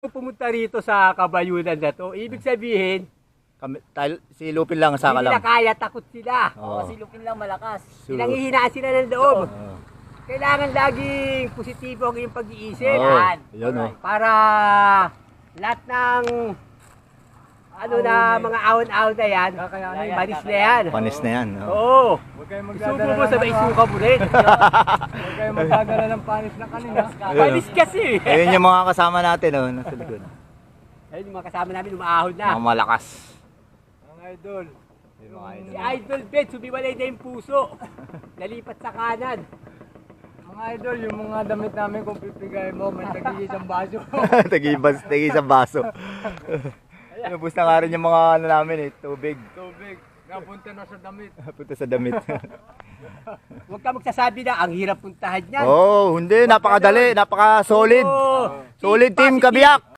Pumunta rito sa kabayunan na to, ibig sabihin, Si Lupin lang sa hindi nila kalam. kaya, takot sila. Oo. Si Lupin lang malakas. Pinanghihinaan sila ng loob. Oo. Kailangan laging positibo ang iyong pag-iisip. Oo. Yan. Yan, oh. Para lahat ng mga ahon-ahon na yan, manis na yan. Panis na yan. Oo. Oo. Huwag kayong Isubo magdadala mo, sabay isuka mo rin. Huwag kayong magdadala ng panis na kanina. Panis kasi. Ayun yung mga kasama natin, oh, nasa likod. Ayun, yung mga kasama namin, umaahon na. Mga malakas. Ang idol. Yung mga Si idol. Idol Ben, sumiwalay na yung puso. Nalipat sa kanan. Mga idol, yung mga damit namin kung pipigay mo, may tag-iisang baso. Tagi sa baso. Nabus na nga rin yung mga ano namin eh, tubig. Tubig. Napunta na sa damit. Punta sa damit. Huwag ka magsasabi na ang hirap puntahan niyan. Oh, hindi, napakadali, napaka-solid. Oo. Solid team Positive. Kabiyak.